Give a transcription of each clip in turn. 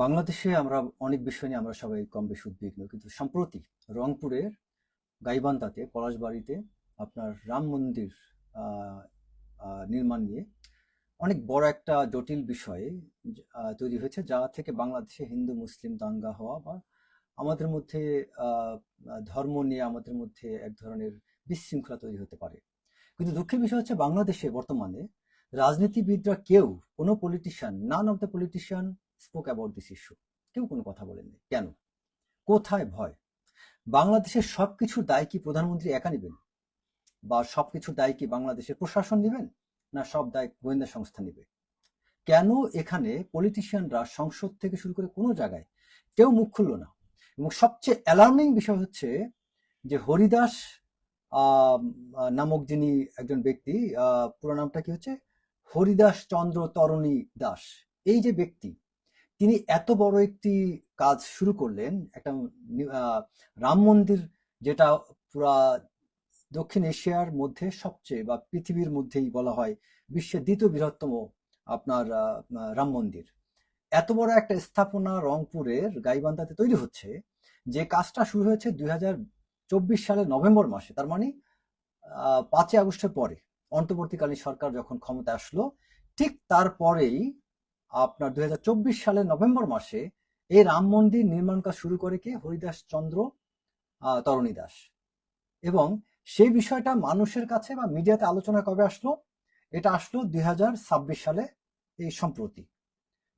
বাংলাদেশে আমরা অনেক বিষয় নিয়ে আমরা সবাই কম বেশি উদ্বিগ্ন, কিন্তু সম্প্রতি রংপুরের গাইবান্ধাতে পলাশবাড়িতে আপনার রাম মন্দির আহ, নির্মাণ নিয়ে অনেক বড় একটা জটিল বিষয় তৈরি হয়েছে, যা থেকে বাংলাদেশে হিন্দু মুসলিম দাঙ্গা হওয়া বা আমাদের মধ্যে আহ, ধর্ম নিয়ে আমাদের মধ্যে এক ধরনের বিশৃঙ্খলা তৈরি হতে পারে। কিন্তু দুঃখের বিষয় হচ্ছে বাংলাদেশে বর্তমানে রাজনীতিবিদরা কেউ, কোনো politician, none of the politician spoke about this issue. কেউ কোনো কথা বলেননি। কেন? কোথায় ভয়? বাংলাদেশের সবকিছুর দায় কি প্রধানমন্ত্রী একা নেবেন, বা সবকিছুর দায় কি বাংলাদেশের প্রশাসন নেবেন, না সব দায় গোয়েন্দা সংস্থা নেবে? কেন এখানে পলিটিশিয়ানরা সংসদ থেকে শুরু করে কোনো জায়গায় কেউ মুখ খুলল না? এবং সবচেয়ে অ্যালার্মিং বিষয় হচ্ছে যে হরিদাস আহ, নামক যিনি একজন ব্যক্তি, পুরো নামটা কি হচ্ছে, হরিদাস চন্দ্র তরণী দাস, এই যে ব্যক্তি, তিনি এত বড় একটি কাজ শুরু করলেন, একটা রাম মন্দির, যেটা পুরা দক্ষিণ এশিয়ার মধ্যে সবচেয়ে, বা পৃথিবীর মধ্যেই বলা হয় বিশ্বের দ্বিতীয় বৃহত্তম আপনার রাম মন্দির। এত বড় একটা স্থাপনা রংপুরের গাইবান্ধাতে তৈরি হচ্ছে, যে কাজটা শুরু হয়েছে 2024 সালের নভেম্বর মাসে। তার মানে 5ই আগস্টের পরে, অন্তর্বর্তীকালীন সরকার যখন ক্ষমতা আসলো, ঠিক তারপরেই আপনার 2024 সালের নভেম্বর মাসে এই রাম মন্দির নির্মাণ কাজ শুরু করে কে? হরিদাস চন্দ্র তরণী দাস। এবং সেই বিষয়টা মানুষের কাছে বা মিডিয়াতে আলোচনা কবে আসলো? এটা আসলো 2026 সালে, এই সম্প্রতি।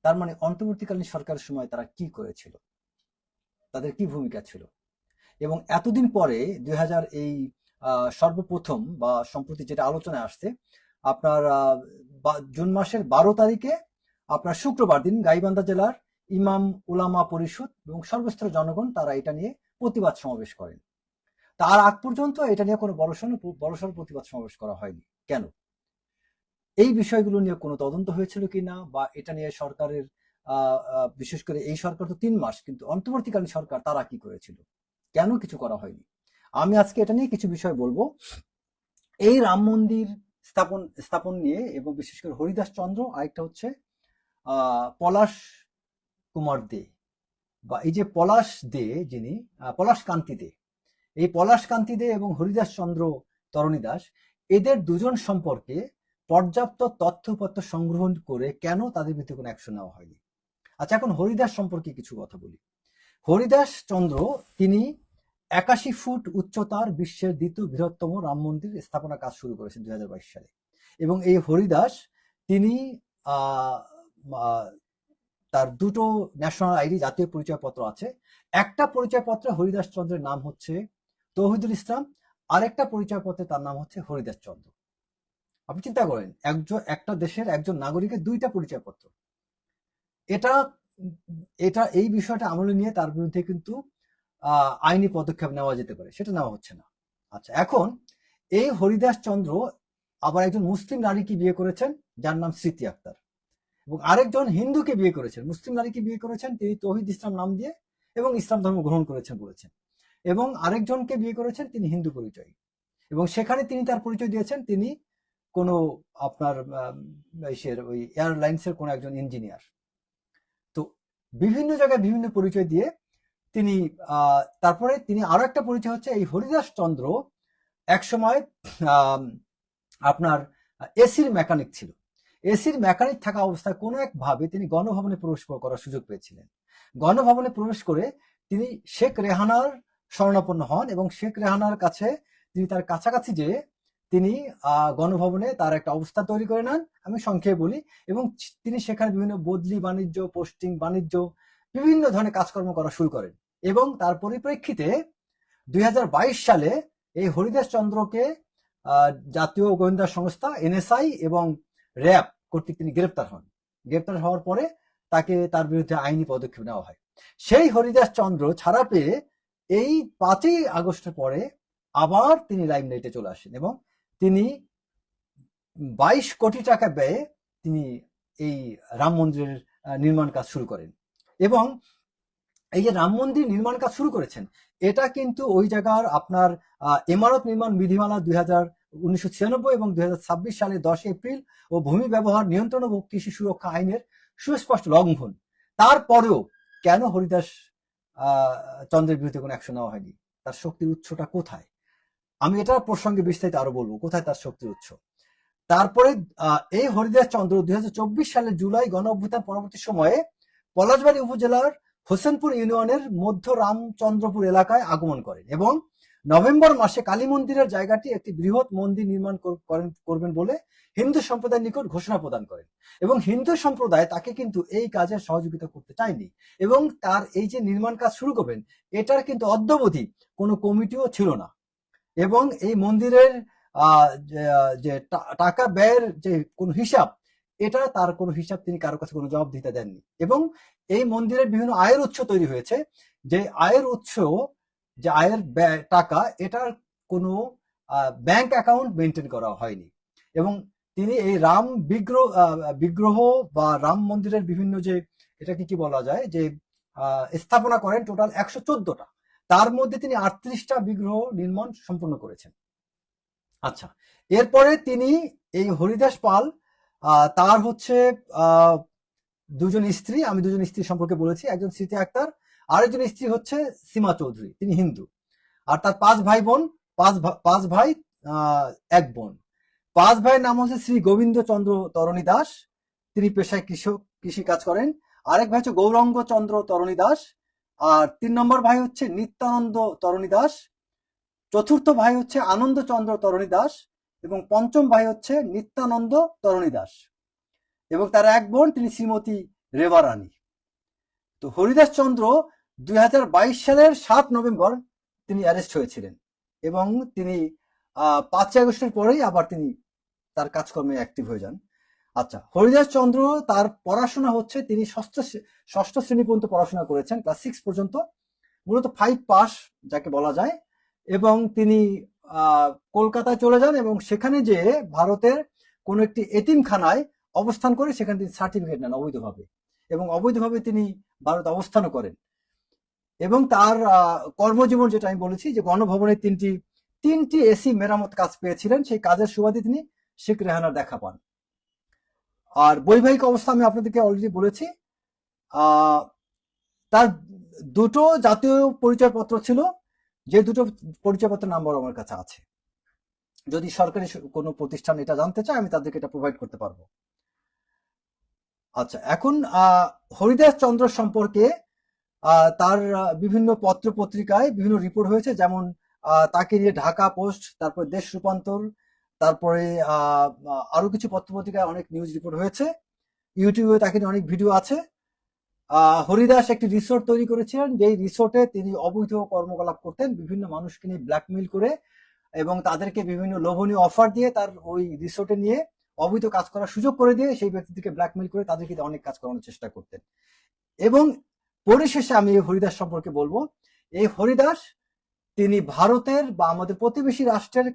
তার মানে অন্তর্বর্তীকালীন সরকারের সময় তারা কি করেছিল, তাদের কি ভূমিকা ছিল? এবং এতদিন পরে 2000 এই সর্বপ্রথম বা সম্প্রতি যেটা আলোচনায় আসছে, আপনার জুন মাসের 12 তারিখে, আপনার শুক্রবার দিন, গাইবান্ধা জেলার ইমাম উলামা পরিষদ এবং সর্বস্তরের জনগণ তারা এটা নিয়ে প্রতিবাদ সমাবেশ করেন। তার আগ পর্যন্ত এটা নিয়ে কোনো বড়সড় প্রতিবাদ সমাবেশ করা হয়নি। কেন? এই বিষয়গুলো নিয়ে কোনো তদন্ত হয়েছিল কিনা, বা এটা নিয়ে সরকারের বিশেষ করে এই সরকার তো 3 মাস, কিন্তু অন্তর্বর্তীকালীন সরকার তারা কি করেছিল, কেন কিছু করা হয়নি? আমি আজকে এটা নিয়ে কিছু বিষয় বলবো, এই রাম মন্দির স্থাপন স্থাপন নিয়ে, এবং বিশেষ করে হরিদাস চন্দ্র, আরেকটা হচ্ছে পলাশ কুমার দে, বা এই যে পলাশ দে, যিনি পলাশ কান্তি দে, এই পলাশ কান্তি দে এবং হরিদাস চন্দ্র তরণী দাস, এদের দুজন সম্পর্কে পর্যাপ্ত তথ্যপত্র সংগ্রহ করে কেন তাদের বিরুদ্ধে কোনো অ্যাকশন নেওয়া হয়নি? আচ্ছা, এখন হরিদাস সম্পর্কে কিছু কথা বলি। হরিদাস চন্দ্র, তিনি 81 ফুট উচ্চতার বিশ্বের দ্বিতীয় বৃহত্তম রাম মন্দির স্থাপনা কাজ শুরু করেছেন 2022 সালে। এবং এই হরিদাস, তিনি তার দুটো ন্যাশনাল আইডি, জাতীয় পরিচয়পত্র আছে। একটা পরিচয়পত্রে হরিদাস চন্দ্রের নাম হচ্ছে তৌহিদুল ইসলাম, আরেকটা পরিচয়পত্রে তার নাম হচ্ছে হরিদাস চন্দ্র। আপনি চিন্তা করেন, একটা দেশের একজন নাগরিকের দুইটা পরিচয়পত্র। এটা এটা এই বিষয়টা আমলে নিয়ে তার বিরুদ্ধে কিন্তু আইনি পদক্ষেপ নেওয়া যেতে পারে, সেটা নেওয়া হচ্ছে না। আচ্ছা, এখন এই হরিদাস চন্দ্র আবার একজন মুসলিম নারীকে বিয়ে করেছেন, যার নাম স্মৃতি আক্তার, এবং আরেকজন হিন্দুকে বিয়ে করেছেন, মুসলিম নারীকে বিয়ে করেছেন, তিনি তৌহিদ ইসলাম নাম দিয়ে, এবং ইসলাম ধর্ম গ্রহণ করেছেন বলেছেন। এবং আরেকজনকে বিয়ে করেছেন, তিনি হিন্দু পরিচয়, এবং সেখানে তিনি তার পরিচয় দিয়েছেন তিনি কোনো আপনার ওই এয়ারলাইন্সের কোনো একজন ইঞ্জিনিয়ার। তো বিভিন্ন জায়গায় বিভিন্ন পরিচয় দিয়ে তিনি তারপরে তিনি আরো একটা পরিচয় হচ্ছে, এই হরিদাস চন্দ্র একসময় আপনার এসির মেকানিক ছিল। এসির মেকানিক থাকা অবস্থায় কোনো একভাবে তিনি গণভবনে প্রবেশ করার সুযোগ পেয়েছিলেন। গণভবনে প্রবেশ করে তিনি শেখ রেহানার শরণাপন্ন হন, এবং শেখ রেহানার কাছে তিনি তার কাছাকাছি যেয়ে তিনি গণভবনে তার একটা অবস্থান তৈরি করে নেন, আমি সংক্ষেপে বলি। এবং তিনি সেখানে বিভিন্ন বদলি বাণিজ্য, পোস্টিং বাণিজ্য, বিভিন্ন ধরনের কাজকর্ম করা শুরু করেন। এবং তার পরিপ্রেক্ষিতে 2022 সালে এই হরিদাস চন্দ্রকে জাতীয় গোয়েন্দা সংস্থা এনএসআই এবং র্যাব কর্তৃক তিনি গ্রেপ্তার হন। গ্রেপ্তার হওয়ার পরে তার বিরুদ্ধে আইনি পদক্ষেপ নেওয়া হয়। সেই হরিদাস চন্দ্র ছাড়া পেয়ে এই 5ই আগস্টের পরে আবার তিনি লাইমলাইটে চলে আসেন, এবং তিনি 22 কোটি টাকা ব্যয়ে তিনি এই রাম মন্দিরের নির্মাণ কাজ শুরু করেন। এবং এই যে রাম মন্দির নির্মাণ কাজ শুরু করেছেন, এটা কিন্তু ওই জায়গার আপনার ইমারত নির্মাণ বিধিমালা 1996 এবং 2026 সালের 10 এপ্রিল ও ভূমি ব্যবহার নিয়ন্ত্রণ ও কৃষি সুরক্ষা আইনের সুস্পষ্ট লঙ্ঘন। তারপরেও কেন হরিদাস চন্দ্রের বিরুদ্ধে কোনো অ্যাকশন নেওয়া হয়নি? তার শক্তির উৎসটা কোথায়? আমি এটার প্রসঙ্গে বিস্তারিত আরো বলবো কোথায় তার শক্তির উৎস। তারপরে এই হরিদাস চন্দ্র 2024 সালের জুলাই গণ অভ্যুত্থান পরবর্তী সময়ে পলাশবাড়ী উপজেলার হোসেনপুর ইউনিয়নের মধ্য রামচন্দ্রপুর এলাকায় আগমন করেন এবং নভেম্বর মাসে কালী মন্দিরের জায়গাটি একটি বৃহৎ মন্দির নির্মাণ করবেন বলে হিন্দু সম্প্রদায়ের নিকট ঘোষণা প্রদান করেন। এবং হিন্দু সম্প্রদায় তাকে কিন্তু এই কাজে সহযোগিতা করতে চায়নি এবং তার এই যে নির্মাণ কাজ শুরু করবেন এটার কিন্তু অদ্যাবধি কোনো কমিটিও ছিল না। এবং এই মন্দিরের যে টাকা ব্যয়ের যে কোনো হিসাব, এটা তার কোনো হিসাব তিনি কারো কাছে কোনো জবাব দিতে দেননি। এবং এই মন্দিরের বিভিন্ন আয়ের উৎস তৈরি হয়েছে, যে আয়ের উৎস, যে আয়ের টাকা, এটার কোনো ব্যাংক অ্যাকাউন্ট মেনটেন করা হয়নি। এবং তিনি এই রাম বিগ্রহ বা রাম মন্দিরের বিভিন্ন যে এটাকে কি বলা যায় যে স্থাপনা করেন টোটাল 114টা, তার মধ্যে তিনি 38টা বিগ্রহ নির্মাণ সম্পন্ন করেছেন। আচ্ছা, এরপরে তিনি এই হরিদাস পাল তার হচ্ছে দুজন স্ত্রী, আমি দুজন স্ত্রী সম্পর্কে বলেছি, একজন স্মৃতি আক্তার, আরেকজন স্ত্রী হচ্ছে সীমা চৌধুরী, তিনি হিন্দু। আর তার 5 ভাই বোন, 5 ভাই 1 বোন। 5 ভাইয়ের নাম হচ্ছে শ্রী গোবিন্দ চন্দ্র তরণী দাস, তিনি পেশায় কৃষি কাজ করেন। আরেক ভাই হচ্ছে গৌরাঙ্গ চন্দ্র তরণী দাস। আর 3 নম্বর ভাই হচ্ছে নিত্যানন্দ তরণী দাস। চতুর্থ ভাই হচ্ছে আনন্দ চন্দ্র তরণী দাস এবং 5ম ভাই হচ্ছে নিত্যানন্দ তরণী দাস। এবং তার 1 বোন, তিনি শ্রীমতী রেবা রানী। তো হরিদাস চন্দ্র 2022 সালের 7 নভেম্বর তিনি অ্যারেস্ট হয়েছিলেন এবং তিনি 5 আগস্টের পরেই আবার তিনি তার কাজকর্মে অ্যাক্টিভ হয়ে যান। আচ্ছা, হরিদাস চন্দ্র তার পড়াশোনা হচ্ছে, তিনি ষষ্ঠ শ্রেণী পর্যন্ত পড়াশোনা করেছেন, ক্লাস 6 পর্যন্ত, মূলত 5 পাস যাকে বলা যায়। এবং তিনি কলকাতায় চলে যান এবং সেখানে যে ভারতের কোন একটি এতিমখানায় অবস্থান করে সেখানে তিনি সার্টিফিকেট নেন অবৈধভাবে, এবং অবৈধভাবে তিনি ভারত অবস্থানও করেন। এবং তার কর্মজীবন, যেটা আমি বলেছি যে গণভবনের তিনটি এসি মেরামত কাজ পেয়েছিলেন, সেই কাজের সুবাদে তিনি শেখ রেহানার দেখা পান। আর বৈবাহিক অবস্থা আমি আপনাদেরকে অলরেডি বলেছি। তার 2টো জাতীয় পরিচয়পত্র ছিল, যে 2টো পরিচয়পত্রের নাম্বার আমার কাছে আছে। যদি সরকারি কোনো প্রতিষ্ঠান এটা জানতে চায় আমি তাদেরকে এটা প্রোভাইড করতে পারবো। আচ্ছা, এখন হরিদাস চন্দ্র সম্পর্কে তার বিভিন্ন পত্র পত্রিকায় বিভিন্ন রিপোর্ট হয়েছে, যেমন তাকে নিয়ে ঢাকা পোস্ট, তারপরে দেশ রূপান্তর, তারপরে আরো কিছু পত্র পত্রিকায় অনেক নিউজ রিপোর্ট হয়েছে। ইউটিউবে তাকে নিয়ে অনেক ভিডিও আছে। হরিদাস একটি রিসোর্ট তৈরি করেছিলেন, যেই রিসোর্টে তিনি অবৈধ কর্মকলাপ করতেন, বিভিন্ন মানুষকে নিয়ে ব্ল্যাকমেইল করে এবং তাদেরকে বিভিন্ন লোভনীয় অফার দিয়ে তার ওই রিসোর্টে নিয়ে অবৈধ কাজ করার সুযোগ করে দিয়ে সেই ব্যক্তিদেরকে ব্ল্যাকমেইল করে তাদেরকে অনেক কাজ করানোর চেষ্টা করতেন। এবং পরিশেষে আমি এই হরিদাস সম্পর্কে বলবো, এই হরিদাস তিনি ভারতের বা আমাদের প্রতিবেশী রাষ্ট্রের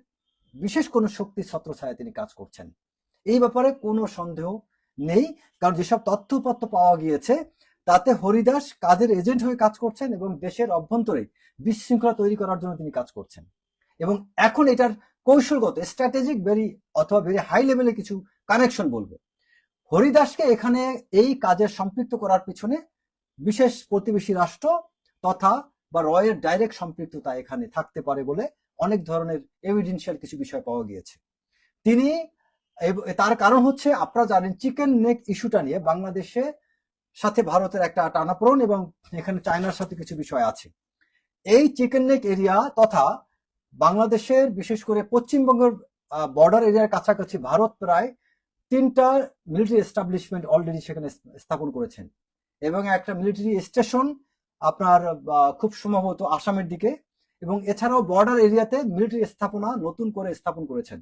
বিশেষ কোনো শক্তির ছত্রছায়ায় তিনি কাজ করছেন, এই ব্যাপারে কোনো সন্দেহ নেই। কারণ যেসব তথ্যপত্র পাওয়া গিয়েছে তাতে হরিদাস কাজের এজেন্ট হয়ে কাজ করছেন এবং দেশের অভ্যন্তরে বিশৃঙ্খলা তৈরি করার জন্য তিনি কাজ করছেন। এবং এখন এটার কৌশলগত, স্ট্র্যাটেজিক অথবা ভেরি হাই লেভেলে কিছু কানেকশন বলবো। হরিদাসকে এখানে এই কাজে সম্পৃক্ত করার পিছনে বিশেষ প্রতিবেশী রাষ্ট্র তথা বা রয়ের ডাইরেক্ট সম্পৃক্ততা এখানে থাকতে পারে বলে অনেক ধরনের এভিডেন্সিয়াল কিছু বিষয় পাওয়া গিয়েছে। তিনি, তার কারণ হচ্ছে আপনারা জানেন চিকেন নেক ইস্যুটা নিয়ে বাংলাদেশের সাথে ভারতের একটা টানাপোড়েন এবং এখানে চায়নার সাথে কিছু বিষয় আছে। এই চিকেন নেক এরিয়া তথা বাংলাদেশের বিশেষ করে পশ্চিমবঙ্গের বর্ডার এরিয়ার কাছাকাছি ভারত প্রায় 3টা মিলিটারি এস্টাবলিশমেন্ট অলরেডি সেখানে স্থাপন করেছেন এবং একটা মিলিটারি স্টেশন আপনার খুব সম্ভবত আসামের দিকে, এবং এছাড়াও বর্ডার এরিয়াতে মিলিটারি স্থাপনা নতুন করে স্থাপন করেছেন।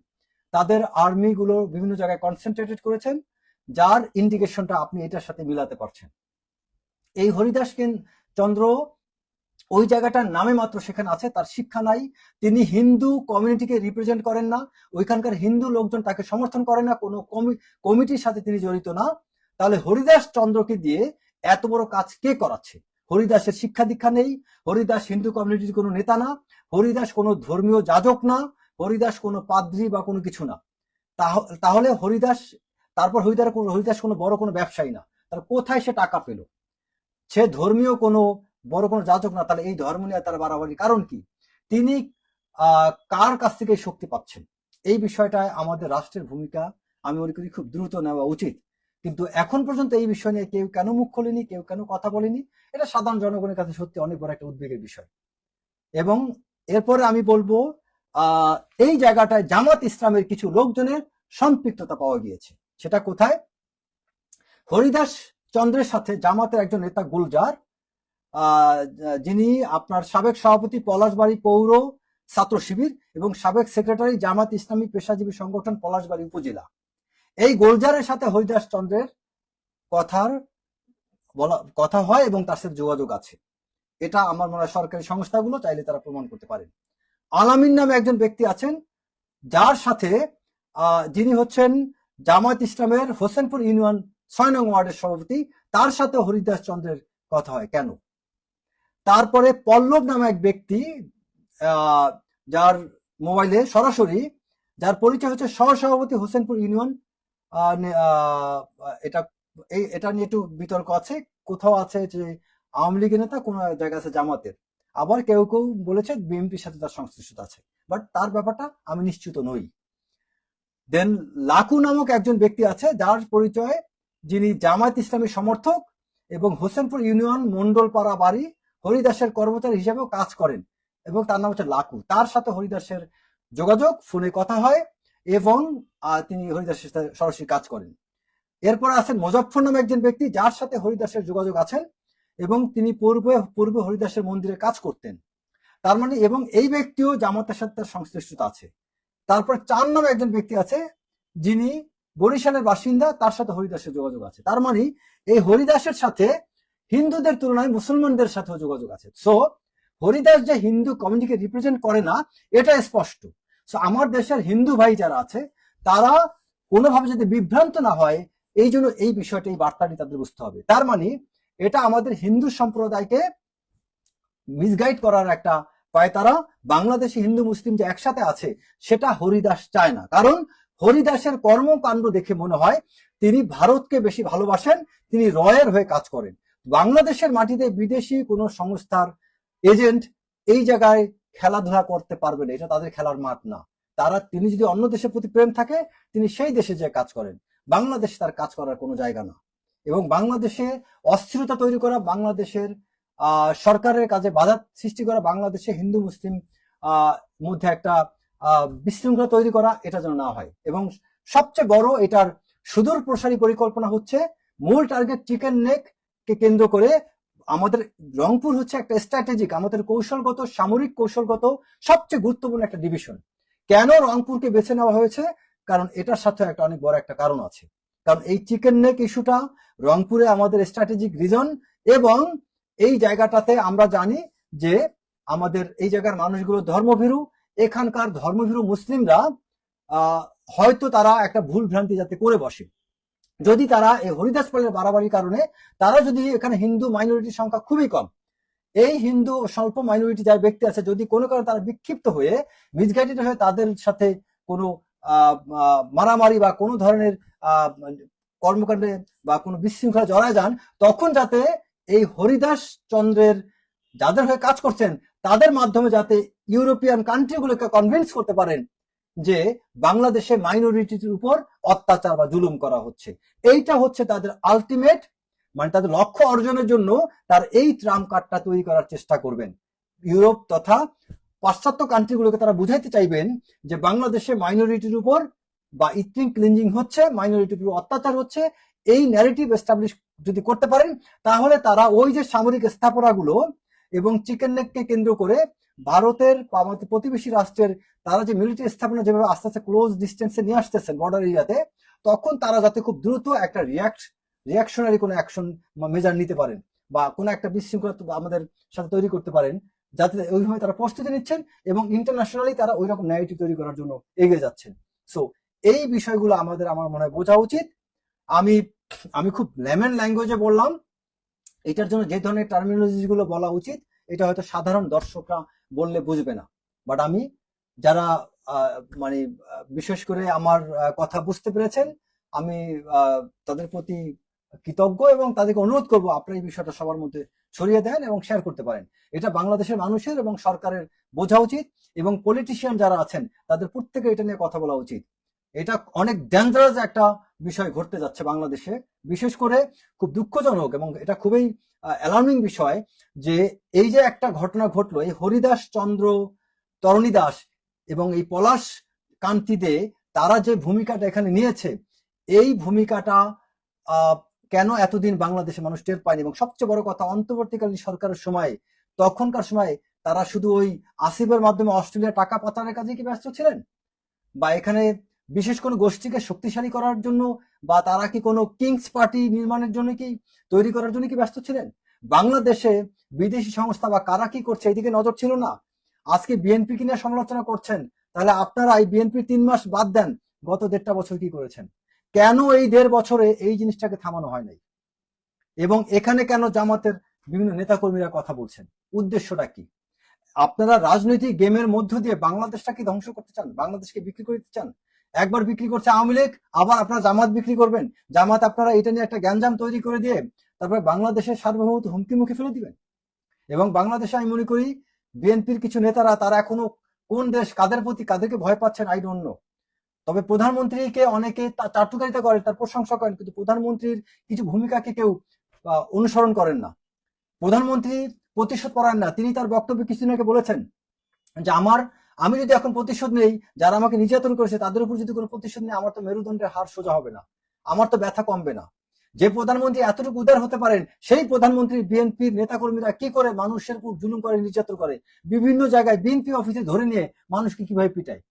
তাদের আর্মি গুলো বিভিন্ন জায়গায় কনসেন্ট্রেটেড করেছেন, যার ইন্ডিকেশনটা আপনি এটার সাথে মিলাতে পারছেন। এই হরিদাস চন্দ্র ওই জায়গাটার নামে মাত্র সেখানে আছে, তার শিক্ষা নাই, তিনি হিন্দু কমিউনিটিকে রিপ্রেজেন্ট করেন না, ওইখানকার হিন্দু লোকজন তাকে সমর্থন করে না, কোনো কমিটির সাথে তিনি জড়িত না। তাহলে হরিদাস চন্দ্রকে দিয়ে এত বড় কাজ কে করাচ্ছে? হরিদাসের শিক্ষা দীক্ষা নেই, হরিদাস হিন্দু কমিউনিটির কোনো নেতা না, হরিদাস কোনো ধর্মীয় যাজক না, হরিদাস কোনো পাদ্রী বা কোনো কিছু না। তাহলে হরিদাস কোনো বড় কোনো ব্যবসায়ী না, তার কোথায় সে টাকা পেল? সে ধর্মীয় কোনো বড় কোনো যাজক না, তাহলে এই ধর্ম নিয়ে তার বাড়াবাড়ি কারণ কি? তিনি কার কাছ থেকে শক্তি পাচ্ছেন? এই বিষয়টায় আমাদের রাষ্ট্রের ভূমিকা আমি মনে করি খুব দ্রুত নেওয়া উচিত। কিন্তু এখন পর্যন্ত এই বিষয় নিয়ে কেউ কেন মুখ খোলেনি, কেউ কেন কথা বলেনি, এটা সাধারণ জনগণের কাছে সত্যি অনেক বড় একটা উদ্বেগের বিষয়। এবং এরপরে আমি বলবো এই জায়গাটায় জামাত ইসলামের কিছু লোকজনের সম্পৃক্ততা পাওয়া গিয়েছে। সেটা কোথায়? হরিদাস চন্দ্রের সাথে জামাতের একজন নেতা গুলজার, যিনি আপনার সাবেক সভাপতি পলাশবাড়ী পৌর ছাত্র শিবির এবং সাবেক সেক্রেটারি জামাত ইসলামী পেশাজীবী সংগঠন পলাশবাড়ী উপজেলা, এই গুলজারের সাথে হরিদাস চন্দ্রের কথা হয় এবং তার সাথে যোগাযোগ আছে। এটা আমার মনে হয় সরকারি সংস্থাগুলো চাইলে তারা প্রমাণ করতে পারেন। আলামিন নামে একজন ব্যক্তি আছেন, যার সাথে যিনি হচ্ছেন জামাত ইসলামের হোসেনপুর ইউনিয়ন ৬ নং ওয়ার্ডের সভাপতি, তার সাথে হরিদাস চন্দ্রের কথা হয় কেন? তারপরে পল্লব নামে এক ব্যক্তি, যার মোবাইলে সরাসরি যার পরিচয় হচ্ছে সহসভাপতি হোসেনপুর ইউনিয়ন, এটা নিয়ে একটু বিতর্ক আছে, কোথাও আছে যে আওয়ামী লীগের নেতা, কোন জায়গা আছে জামাতের, আবার কেউ কেউ বলেছে বিএনপির সাথে তার সংশ্লিষ্টতা আছে, বাট তার ব্যাপারটা আমি নিশ্চিত নই। দেন লাকু নামক একজন ব্যক্তি আছে, যার পরিচয় যিনি জামায়াত ইসলামী সমর্থক এবং হোসেনপুর ইউনিয়ন মন্ডলপাড়া বাড়ি হরিদাসের কর্মচারী হিসেবেও কাজ করেন, এবং তার নাম হচ্ছে লাকু। তার সাথে হরিদাসের যোগাযোগ, ফোনে কথা হয় এবং তিনি হরিদাসের সাথে সরাসরি কাজ করেন। এরপর আছেন মুজফ্ফর নামে একজন ব্যক্তি, যার সাথে হরিদাসের যোগাযোগ আছেন এবং তিনি পূর্বে হরিদাসের মন্দিরে কাজ করতেন। তার মানে এবং এই ব্যক্তিও জামাতের সাথে তার সংশ্লিষ্টতা আছে। তারপর ৪ নামে একজন ব্যক্তি আছে, যিনি বরিশালের বাসিন্দা, তার সাথে হরিদাসের যোগাযোগ আছে। তার মানে এই হরিদাসের সাথে হিন্দুদের তুলনায় মুসলমানদের সাথেও যোগাযোগ আছে। সো হরিদাস যে হিন্দু কমিউনিটিকে রিপ্রেজেন্ট করে না, এটা স্পষ্ট। সো আমার দেশের হিন্দু ভাই যারা আছে, তারা কোনোভাবে যদি বিভ্রান্ত না হয়, এই জন্য এই বিষয়টা, এই বার্তাটি তাদের বুঝতে হবে। তার মানে এটা আমাদের হিন্দু সম্প্রদায়কে মিসগাইড করার একটা পায়তারা। বাংলাদেশে হিন্দু মুসলিম যে একসাথে আছে, সেটা হরিদাস চায় না। কারণ হরিদাসের কর্মকাণ্ড দেখে মনে হয় তিনি ভারতকে বেশি ভালোবাসেন, তিনি রয়ের হয়ে কাজ করেন। বাংলাদেশের মাটিতে বিদেশি কোনো সংস্থার এজেন্ট এই জায়গায় খেলাধুলা করতে পারবে না, এটা তাদের খেলার মাঠ না। তিনি যদি অন্য দেশের প্রতি প্রেম থাকে, তিনি সেই দেশে যে কাজ করেন, বাংলাদেশে তার কাজ করার কোনো জায়গা না। এবং বাংলাদেশে অস্থিরতা তৈরি করা, বাংলাদেশের সরকারের কাজে বাধা সৃষ্টি করা, বাংলাদেশে হিন্দু মুসলিম মধ্যে একটা বিশৃঙ্খলা তৈরি করা, এটা যেন না হয়। এবং সবচেয়ে বড় এটার সুদূর প্রসারী পরিকল্পনা হচ্ছে, মূল টার্গেট চিকেন নেক কে কেন্দ্র করে আমাদের রংপুর হচ্ছে একটা স্ট্র্যাটেজিক, আমাদের কৌশলগত, সামরিক কৌশলগত সবচেয়ে গুরুত্বপূর্ণ একটা ডিভিশন। কেন রংপুরকে বেছে নেওয়া হয়েছে? কারণ এটার সাথে একটা অনেক বড় একটা কারণ আছে। কারণ এই চিকেন নেক ইস্যুটা রংপুরে আমাদের স্ট্র্যাটেজিক রিজন, এবং এই জায়গাটাতে আমরা জানি যে আমাদের এই জায়গার মানুষগুলো ধর্মভীরু। এখানকার ধর্মভীরু মুসলিমরা হয়তো তারা একটা ভুল ভ্রান্তি যাতে করে বসে, যদি তারা এই হরিদাস পালের বাড়াবাড়ির কারণে, তারা যদি এখানে হিন্দু মাইনরিটির সংখ্যা খুবই কম, এই হিন্দু স্বল্প মাইনরিটি যার ব্যক্তি আছে, যদি কোনো কারণে তারা বিক্ষিপ্ত হয়ে মিসগাইডেড হয়ে তাদের সাথে কোনো মারামারি বা কোনো ধরনের কর্মকাণ্ডে বা কোনো বিশৃঙ্খলা জড়ায় যান, তখন যাতে এই হরিদাস চন্দ্রের যাদের হয়ে কাজ করছেন, তাদের মাধ্যমে যাতে ইউরোপিয়ান কান্ট্রিগুলোকে কনভিন্স করতে পারেন যে বাংলাদেশে মাইনরিটির উপর অত্যাচার বা জুলুম করা হচ্ছে। এইটা হচ্ছে তাদের আলটিমেট, মানে তাদের লক্ষ্য অর্জনের জন্য তার এই ট্রাম্প কার্ডটা তৈরি করার চেষ্টা করবেন। ইউরোপ তথা পাশ্চাত্য কান্ট্রিগুলোকে তারা বুঝাইতে চাইবেন যে বাংলাদেশে মাইনরিটির উপর বা ইথনিক ক্লিনজিং হচ্ছে, মাইনরিটির উপর অত্যাচার হচ্ছে। এই ন্যারেটিভ এস্টাবলিশ যদি করতে পারেন, তাহলে তারা ওই যে সামরিক স্থাপনাগুলো এবং চিকেন নেককে কেন্দ্র করে ভারতের প্রতিবেশী রাষ্ট্রের তারা যে মিলিটারি স্থাপনা যেভাবে আস্তে আস্তে ক্লোজ ডিস্টেন্সে নিয়ে আসতেছেন বর্ডার এরিয়াতে, তখন তারা যাতে খুব দ্রুত একটা রিয়াকশনারি কোনো অ্যাকশন মেজার নিতে পারেন বা কোনো একটা বিশৃঙ্খলা আমাদের সাথে তৈরি করতে পারেন, যাতে ওইভাবে তারা প্রস্তুতি নিচ্ছেন এবং ইন্টারন্যাশনালি তারা ওই রকম ন্যারেটিভ তৈরি করার জন্য এগিয়ে যাচ্ছেন। সো এই বিষয়গুলো আমার মনে হয় বোঝা উচিত। আমি খুব লেমন ল্যাঙ্গুয়েজে বললাম, এটার জন্য যে ধরনের টার্মিনোলজি গুলো বলা উচিত, এটা হয়তো সাধারণ দর্শকরা বললে বুঝবে না, বাট আমি যারা মানে বিশেষ করে আমার কথা বুঝতে পেরেছেন, আমি তাদের প্রতি কৃতজ্ঞ এবং তাদেরকে অনুরোধ করবো আপনারা এই বিষয়টা সবার মধ্যে ছড়িয়ে দেন এবং শেয়ার করতে পারেন। এটা বাংলাদেশের মানুষের এবং সরকারের বোঝা উচিত, এবং পলিটিশিয়ান যারা আছেন তাদের প্রত্যেকে এটা নিয়ে কথা বলা উচিত। এটা অনেক ডেঞ্জারাস একটা বিষয় ঘটতে যাচ্ছে বাংলাদেশে, বিশেষ করে খুব দুঃখজনক এবং এটা খুবই অ্যালার্মিং বিষয় যে এই যে একটা ঘটনা ঘটলো, এই হরিদাস চন্দ্র, তরণী দাস এবং এই পলাশ কান্তি দে, তারা যে ভূমিকাটা এখানে নিয়েছে, এই ভূমিকাটা কেন এতদিন বাংলাদেশে মানুষ টের পায়নি? এবং সবচেয়ে বড় কথা, অন্তর্বর্তীকালীন সরকারের সময়, তখনকার সময় তারা শুধু ওই আসিফের মাধ্যমে অস্ট্রেলিয়া টাকা পাচারের কাজে কি ব্যস্ত ছিলেন, বা এখানে বিশেষ কোনো গোষ্ঠীকে শক্তিশালী করার জন্য, বা তারা কি কোনো কিংস পার্টি নির্মাণের জন্য কি তৈরি করার জন্য কি ব্যস্ত ছিলেন? বাংলাদেশে বিদেশি সংস্থা বা কারা কি করছে এদিকে নজর ছিল না। আজকে বিএনপি কি নিয়ে সমালোচনা করছেন, তাহলে আপনারা এই বিএনপি 3 মাস বাদ দেন, গত 1.5 বছর কি করেছেন? কেন এই 1.5 বছরে এই জিনিসটাকে থামানো হয় নাই? এবং এখানে কেন জামাতের বিভিন্ন নেতাকর্মীরা কথা বলছেন? উদ্দেশ্যটা কি? আপনারা রাজনৈতিক গেমের মধ্য দিয়ে বাংলাদেশটাকে ধ্বংস করতে চান, বাংলাদেশকে বিক্রি করে দিতে চান। একবার বিক্রি করছে আওয়ামী লীগ, আবার আপনারা জামাত বিক্রি করবেন। জামাত আপনারা এটা নিয়ে একটা গ্যাঞ্জাম তৈরি করে দিয়ে তারপরে বাংলাদেশের সার্বভৌমত্ব হুমকি মুখে ফেলে দিবেন। এবং বাংলাদেশে আমি মনে করি বিএনপির কিছু নেতারা তারা এখনো কোন দেশ কাদের প্রতি কাদেরকে ভয় পাচ্ছেন আই ডোন্ট নো। তবে প্রধানমন্ত্রীকে অনেকে চাটুকারিতা করেন, তার প্রশংসা করেন, কিন্তু প্রধানমন্ত্রীর কিছু ভূমিকাকে কেউ অনুসরণ করেন না। প্রধানমন্ত্রী প্রতিশোধ পরায়ণ না। তিনি তার বক্তব্যে কিছুদিন আগে বলেছেন যে আমি যদি এখন প্রতিশোধ নেই, যারা আমাকে নির্যাতন করেছে তাদের উপর যদি কোনো প্রতিশোধ নেই, আমার তো মেরুদণ্ডের হাড় সোজা হবে না, আমার তো ব্যথা কমবে না। যে প্রধানমন্ত্রী এতটুকু উদার হতে পারেন, সেই প্রধানমন্ত্রী বিএনপির নেতাকর্মীরা কি করে মানুষের উপর জুলুম করে, নির্যাতন করে, বিভিন্ন জায়গায় বিএনপি অফিসে ধরে নিয়ে মানুষকে কিভাবে পিটায়।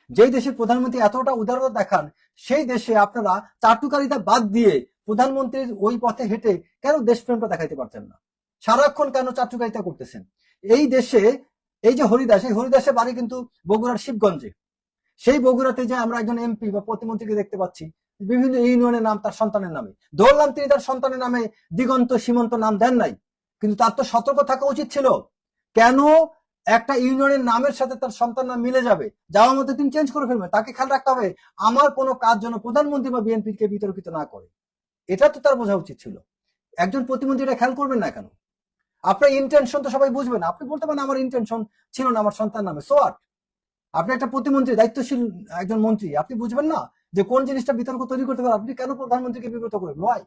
যেই দেশের প্রধানমন্ত্রী এতটা উদারতা দেখান, সেই দেশে আপনারা চাটুকারিতা বাদ দিয়ে প্রধানমন্ত্রীর ওই পথে হেঁটে কেন দেশপ্রেমটা দেখাইতে পারছেন না? সারাক্ষণ কেন চাটুকারিতা করতেছেন? এই দেশে এই যে হরিদাস, এই হরিদাসের বাড়ি কিন্তু বগুড়ার শিবগঞ্জে। সেই বগুড়াতে যে আমরা একজন এমপি বা প্রতিমন্ত্রীকে দেখতে পাচ্ছি বিভিন্ন ইউনিয়নের নাম তার সন্তানের নামে। ধরলাম তিনি তার সন্তানের নামে দিগন্ত সীমন্ত নাম দেন নাই, কিন্তু তার তো সতর্ক থাকা উচিত ছিল। কেন একটা ইউনিয়নের নামের সাথে তার সন্তান নাম মিলে যাবে, যাওয়ার মধ্যে তিনি চেঞ্জ করে ফেলবেন? তাকে খেয়াল রাখতে হবে আমার কোনো কাজ যেন প্রধানমন্ত্রী বা বিএনপিকে বিতর্কিত না করে। এটা তো তার বোঝা উচিত ছিল। একজন প্রতিমন্ত্রী এটা খেয়াল করবেন না কেন? আপনার ইন্টেনশন তো সবাই বুঝবেন। আপনি বলতে পারেন আমার ইন্টেনশন ছিল না আমার সন্তান নামে, সো হোয়াট? আপনি একটা প্রতিমন্ত্রী, দায়িত্বশীল একজন মন্ত্রী, আপনি বুঝবেন না যে কোন জিনিসটা বিতর্ক তৈরি করতে পারে? আপনি কেন প্রধানমন্ত্রীকে বিব্রত করেন? নয়,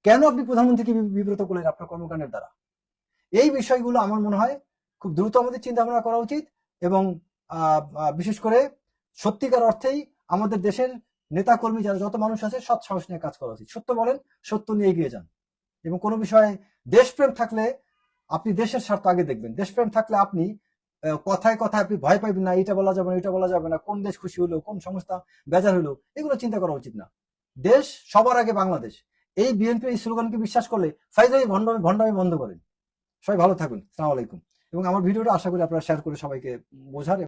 কেন আপনি প্রধানমন্ত্রীকে বিব্রত করলেন আপনার কর্মকাণ্ডের দ্বারা? এই বিষয়গুলো আমার মনে হয় খুব দ্রুত আমাদের চিন্তা ভাবনা করা উচিত, এবং বিশেষ করে সত্যিকার অর্থেই আমাদের দেশের নেতাকর্মী যারা যত মানুষ আছে সৎ সাহস নিয়ে কাজ করা উচিত। সত্য বলেন, সত্য নিয়ে এগিয়ে যান। এবং কোনো বিষয়ে দেশপ্রেম থাকলে আপনি দেশের স্বার্থ আগে দেখবেন। দেশপ্রেম থাকলে আপনি কথায় কথায় আপনি ভয় পাইবেন না, এটা বলা যাবে না, এটা বলা যাবে না, কোন দেশ খুশি হলো, কোন সংস্থা বেজার হলো, এগুলো চিন্তা করা উচিত না। দেশ সবার আগে বাংলাদেশ। এই বিএনপি এই স্লোগানকে বিশ্বাস করলে ফাইজলামি ভণ্ডামি বন্ধ করেন। সবাই ভালো থাকুন। আসসালামু আলাইকুম। এবং আমার ভিডিওটা আশা করি আপনারা শেয়ার করে সবাইকে বোঝার